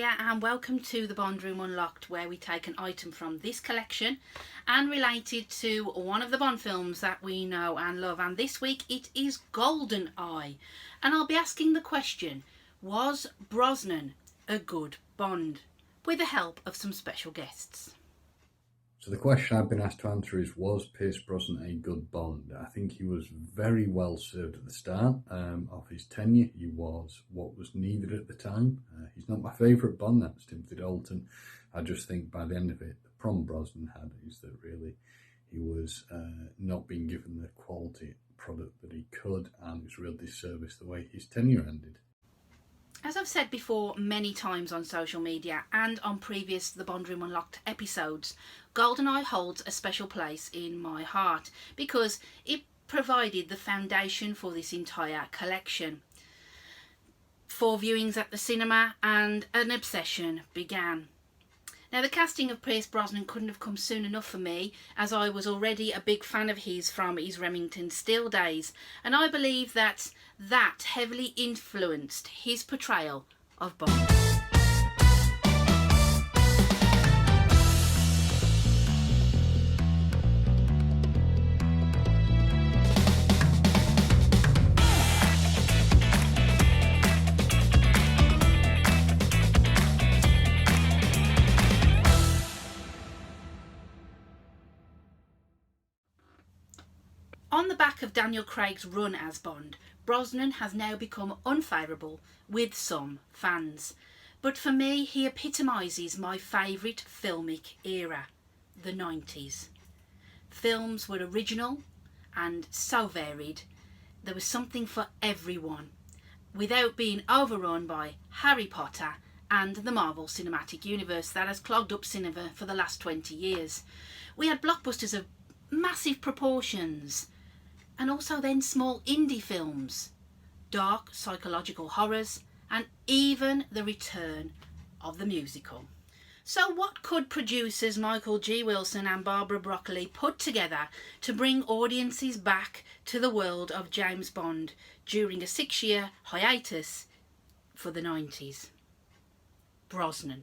here and welcome to the Bond Room Unlocked, where we take an item from this collection and relate it to one of the Bond films that we know and love. And this week it is GoldenEye, and I'll be asking the question, was Brosnan a good Bond? With the help of some special guests. So the question I've been asked to answer is, was Pierce Brosnan a good Bond? I think he was very well served at the start of his tenure. He was what was needed at the time. He's not my favourite Bond, that's Timothy Dalton. I just think by the end of it, the problem Brosnan had is that really he was not being given the quality product that he could, and it was a real disservice the way his tenure ended. As I've said before many times on social media and on previous The Bond Room Unlocked episodes, GoldenEye holds a special place in my heart because it provided the foundation for this entire collection. 4 viewings at the cinema and an obsession began. Now, the casting of Pierce Brosnan couldn't have come soon enough for me, as I was already a big fan of his from his Remington Steele days, and I believe that heavily influenced his portrayal of Bond. On the back of Daniel Craig's run as Bond, Brosnan has now become unfavourable with some fans. But for me, he epitomises my favourite filmic era, the 90s. Films were original and so varied. There was something for everyone, without being overrun by Harry Potter and the Marvel Cinematic Universe that has clogged up cinema for the last 20 years. We had blockbusters of massive proportions, and also then small indie films, dark psychological horrors, and even the return of the musical. So what could producers Michael G. Wilson and Barbara Broccoli put together to bring audiences back to the world of James Bond during a 6-year hiatus for the 90s? Brosnan.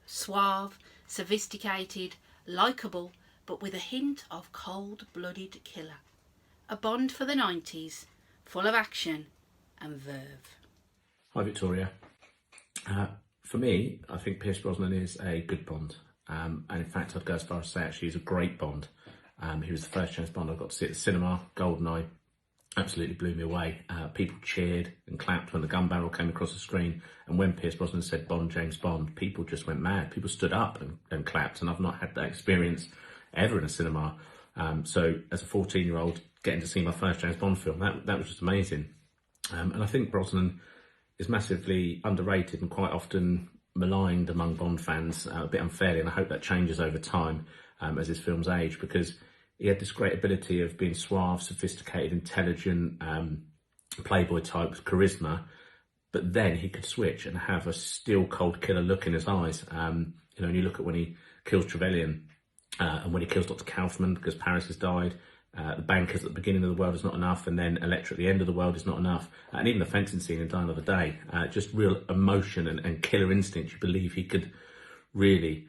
Suave, sophisticated, likeable, but with a hint of cold-blooded killer. A Bond for the 90s, full of action and verve. Hi Victoria. For me, I think Pierce Brosnan is a good Bond. And in fact, I'd go as far as to say actually he's a great Bond. He was the first James Bond I got to see at the cinema. GoldenEye absolutely blew me away. People cheered and clapped when the gun barrel came across the screen. And when Pierce Brosnan said Bond, James Bond, people just went mad. People stood up and clapped. And I've not had that experience ever in a cinema. So as a 14-year-old, getting to see my first James Bond film, that was just amazing. And I think Brosnan is massively underrated and quite often maligned among Bond fans, a bit unfairly, and I hope that changes over time as his films age, because he had this great ability of being suave, sophisticated, intelligent, playboy type with charisma, but then he could switch and have a still cold killer look in his eyes. And you look at when he kills Trevelyan and when he kills Dr. Kaufman because Paris has died. The bankers at the beginning of the world is not enough, and then Electra at the end of the world is not enough, and even the fencing scene in Die Another Day, just real emotion and killer instinct. You believe he could really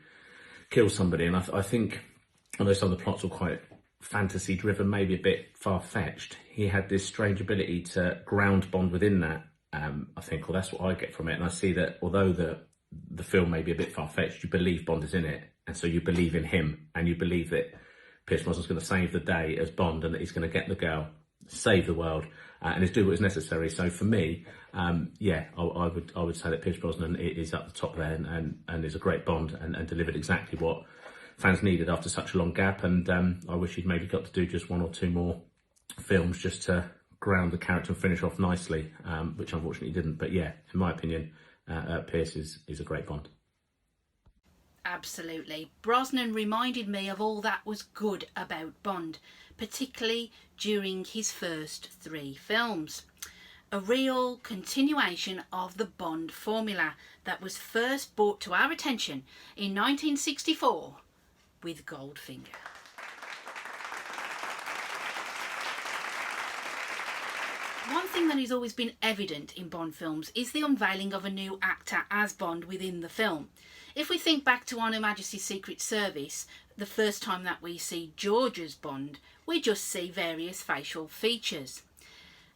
kill somebody, and I think, although some of the plots were quite fantasy driven, maybe a bit far-fetched, he had this strange ability to ground Bond within that. I think, well, that's what I get from it, and I see that although the film may be a bit far-fetched, you believe Bond is in it, and so you believe in him, and you believe that Pierce Brosnan's going to save the day as Bond, and that he's going to get the girl, save the world, and is do what is necessary. So for me, I would say that Pierce Brosnan is up the top there and is a great Bond and delivered exactly what fans needed after such a long gap. And I wish he'd maybe got to do just 1 or 2 more films just to ground the character and finish off nicely, which unfortunately he didn't. But yeah, in my opinion, Pierce is a great Bond. Absolutely. Brosnan reminded me of all that was good about Bond, particularly during his first 3 films. A real continuation of the Bond formula that was first brought to our attention in 1964 with Goldfinger. One thing that has always been evident in Bond films is the unveiling of a new actor as Bond within the film. If we think back to On Her Majesty's Secret Service, the first time that we see George as Bond, we just see various facial features.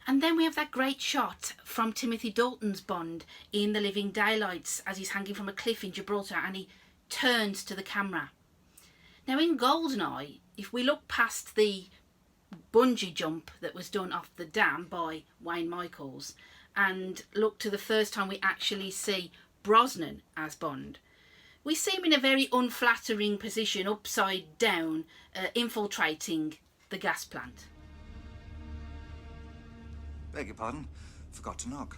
And then we have that great shot from Timothy Dalton's Bond in The Living Daylights as he's hanging from a cliff in Gibraltar and he turns to the camera. Now in GoldenEye, if we look past the bungee jump that was done off the dam by Wayne Michaels and look to the first time we actually see Brosnan as Bond, we see him in a very unflattering position, upside down, infiltrating the gas plant. Beg your pardon, forgot to knock.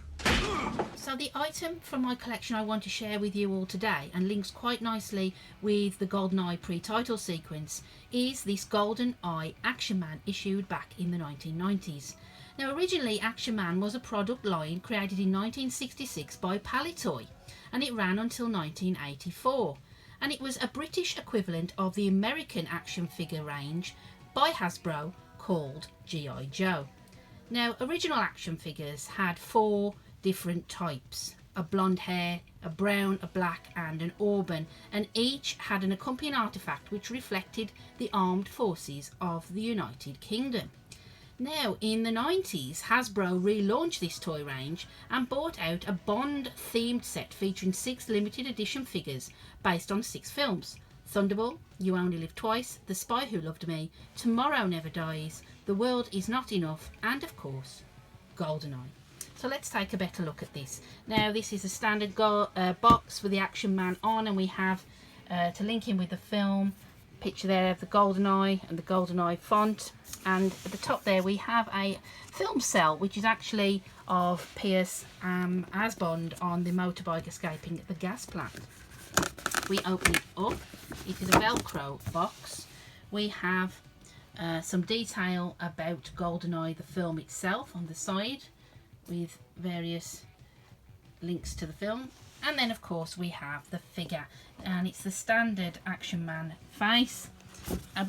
So the item from my collection I want to share with you all today, and links quite nicely with the GoldenEye pre-title sequence, is this GoldenEye Action Man issued back in the 1990s. Now originally Action Man was a product line created in 1966 by Palitoy, and it ran until 1984, and it was a British equivalent of the American action figure range by Hasbro called G.I. Joe. Now original action figures had 4 different types: a blonde hair, a brown, a black and an auburn, and each had an accompanying artefact which reflected the armed forces of the United Kingdom. Now in the 90s, Hasbro relaunched this toy range and brought out a Bond themed set featuring 6 limited edition figures based on 6 films: Thunderball, You Only Live Twice, The Spy Who Loved Me, Tomorrow Never Dies, The World Is Not Enough, and of course GoldenEye. So let's take a better look at this. Now this is a standard box with the Action Man on, and we have, to link in with the film, picture there of the GoldenEye and the GoldenEye font, and at the top there we have a film cell which is actually of Pierce as Bond on the motorbike escaping the gas plant. We open it up. It is a Velcro box. We have some detail about GoldenEye the film itself on the side, with various links to the film, and then of course we have the figure, and it's the standard Action Man face,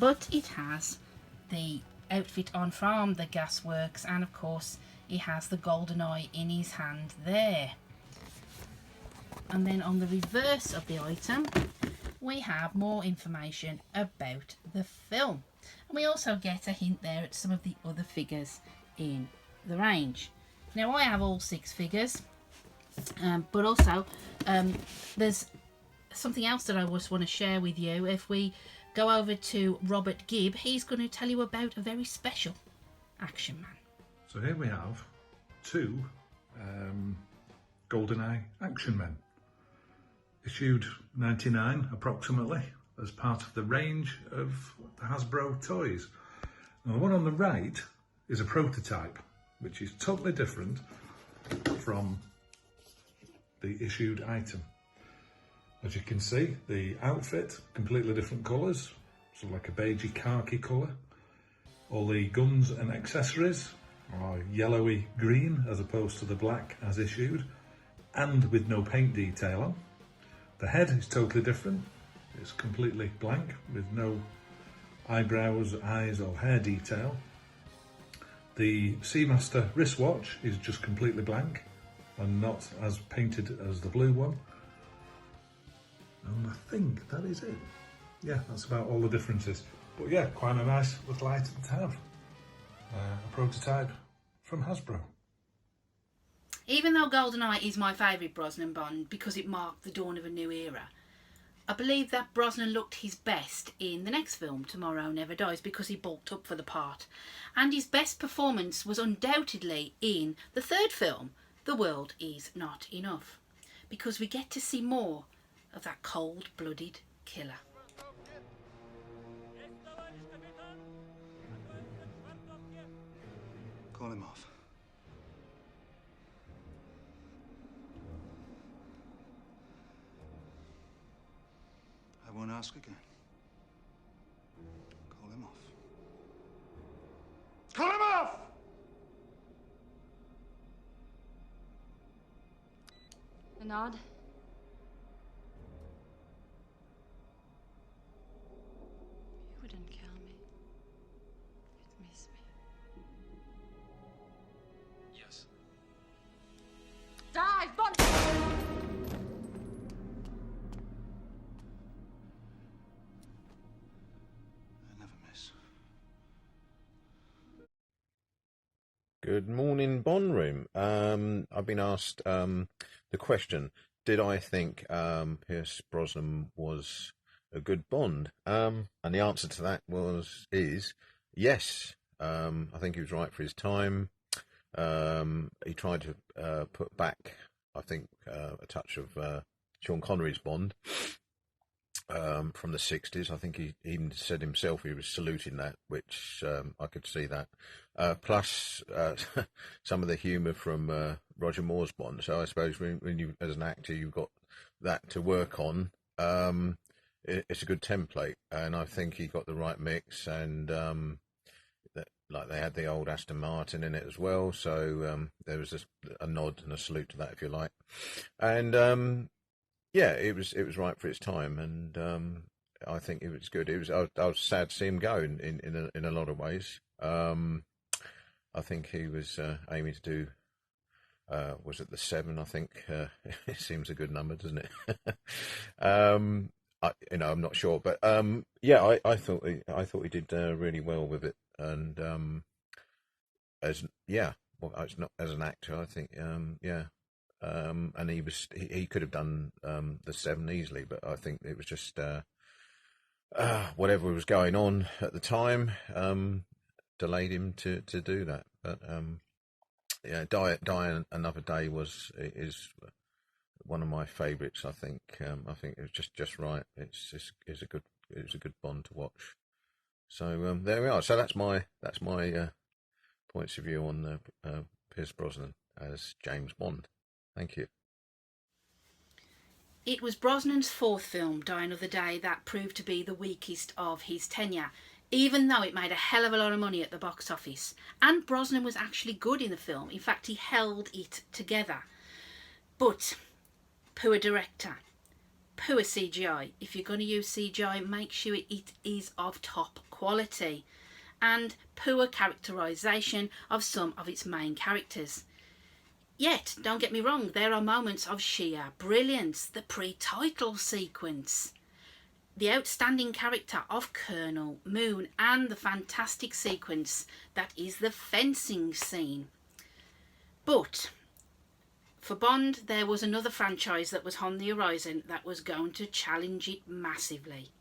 but it has the outfit on from the gasworks, and of course he has the GoldenEye in his hand there. And then on the reverse of the item we have more information about the film, and we also get a hint there at some of the other figures in the range. Now I have all 6 figures, but also there's something else that I just want to share with you. If we go over to Robert Gibb, he's going to tell you about a very special Action Man. So here we have 2 GoldenEye Action Men, issued 99 approximately, as part of the range of the Hasbro toys. Now the one on the right is a prototype, which is totally different from the issued item. As you can see, the outfit, completely different colours, so like a beigey khaki colour. All the guns and accessories are yellowy green as opposed to the black as issued, and with no paint detail on. The head is totally different. It's completely blank with no eyebrows, eyes or hair detail. The Seamaster wristwatch is just completely blank and not as painted as the blue one. And I think that is it. Yeah, that's about all the differences. But yeah, quite a nice little item to have. A prototype from Hasbro. Even though GoldenEye is my favourite Brosnan Bond because it marked the dawn of a new era, I believe that Brosnan looked his best in the next film, Tomorrow Never Dies, because he bulked up for the part. And his best performance was undoubtedly in the 3rd film, The World Is Not Enough, because we get to see more of that cold-blooded killer. Call him off. I won't ask again. Call him off. Call him off! A nod. You wouldn't kill me. You'd miss me. You're Good morning, Bond Room. I've been asked the question, did I think Pierce Brosnan was a good Bond? And the answer to that is yes. I think he was right for his time. He tried to put back, I think, a touch of Sean Connery's Bond from the 60s. I think he even said himself he was saluting that, which I could see that. Plus some of the humour from Roger Moore's Bond. So I suppose when you, as an actor, you've got that to work on, it's a good template. And I think he got the right mix, and like they had the old Aston Martin in it as well. So there was a nod and a salute to that, if you like. And yeah, it was right for its time, and I think it was good. I was sad to see him go in a lot of ways. I think he was aiming to do. Was it the 7? I think it seems a good number, doesn't it? I'm not sure, but yeah, I thought he did really well with it, and it's not as an actor. I think yeah. And he could have done the 7 easily, but I think it was just whatever was going on at the time delayed him to do that. But yeah, Die Another Day is one of my favourites. I think it was just right. It's a good Bond to watch. So there we are. So that's my points of view on Pierce Brosnan as James Bond. Thank you. It was Brosnan's 4th film, Die Another Day, that proved to be the weakest of his tenure, even though it made a hell of a lot of money at the box office. And Brosnan was actually good in the film. In fact, he held it together. But poor director, poor CGI. If you're going to use CGI, make sure it is of top quality. And poor characterisation of some of its main characters. Yet, don't get me wrong, there are moments of sheer brilliance. The pre-title sequence, the outstanding character of Colonel Moon, and the fantastic sequence that is the fencing scene. But for Bond, there was another franchise that was on the horizon that was going to challenge it massively.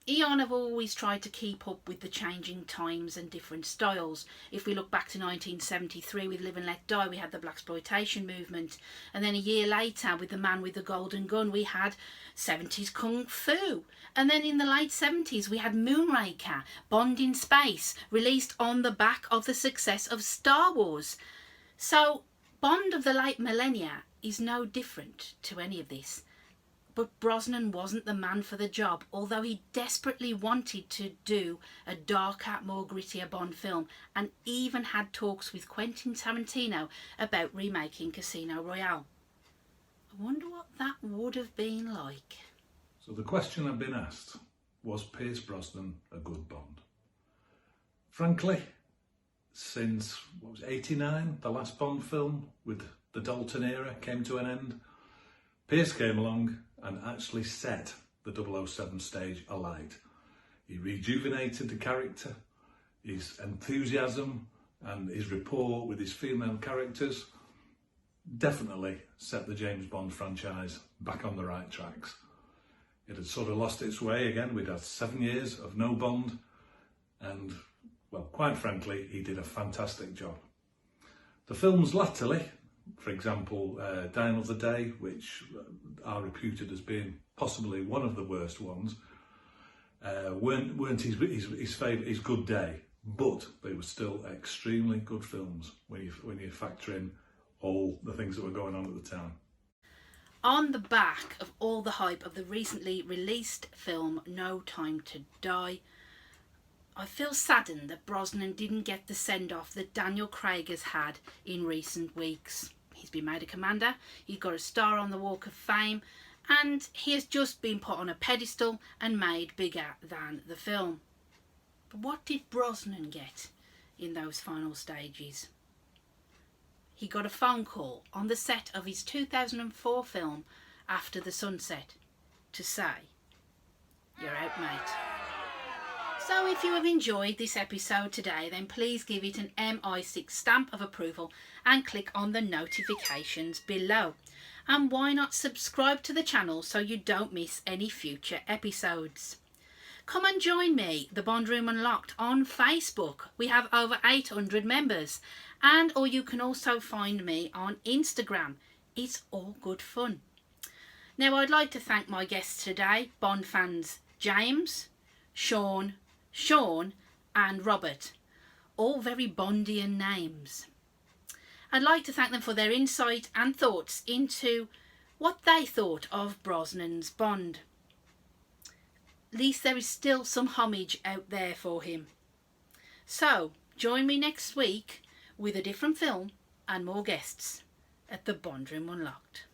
Eon have always tried to keep up with the changing times and different styles. If we look back to 1973 with Live and Let Die, we had the blaxploitation movement, and then a year later with The Man with the Golden Gun we had 70s Kung Fu, and then in the late 70s we had Moonraker, Bond in Space, released on the back of the success of Star Wars. So Bond of the late millennia is no different to any of this. But Brosnan wasn't the man for the job, although he desperately wanted to do a darker, more grittier Bond film, and even had talks with Quentin Tarantino about remaking Casino Royale. I wonder what that would have been like. So the question I've been asked, was Pierce Brosnan a good Bond? Frankly, since, 89, the last Bond film with the Dalton era came to an end, Pierce came along and actually set the 007 stage alight. He rejuvenated the character, his enthusiasm and his rapport with his female characters definitely set the James Bond franchise back on the right tracks. It had sort of lost its way again. We'd had 7 years of no Bond, and, well, quite frankly, he did a fantastic job. The films latterly, for example, Die Another Day, which are reputed as being possibly one of the worst ones, weren't his good day, but they were still extremely good films when you factor in all the things that were going on at the time. On the back of all the hype of the recently released film No Time to Die, I feel saddened that Brosnan didn't get the send-off that Daniel Craig has had in recent weeks. He's been made a commander, he's got a star on the Walk of Fame, and he has just been put on a pedestal and made bigger than the film. But what did Brosnan get in those final stages? He got a phone call on the set of his 2004 film After the Sunset to say, "You're out, mate." So if you have enjoyed this episode today, then please give it an MI6 stamp of approval and click on the notifications below. And why not subscribe to the channel so you don't miss any future episodes. Come and join me, the Bond Room Unlocked, on Facebook. We have over 800 members. Or you can also find me on Instagram. It's all good fun. Now, I'd like to thank my guests today, Bond fans James, Shaun, and Robert. All very Bondian names. I'd like to thank them for their insight and thoughts into what they thought of Brosnan's Bond. At least there is still some homage out there for him. So, join me next week with a different film and more guests at the Bond Room Unlocked.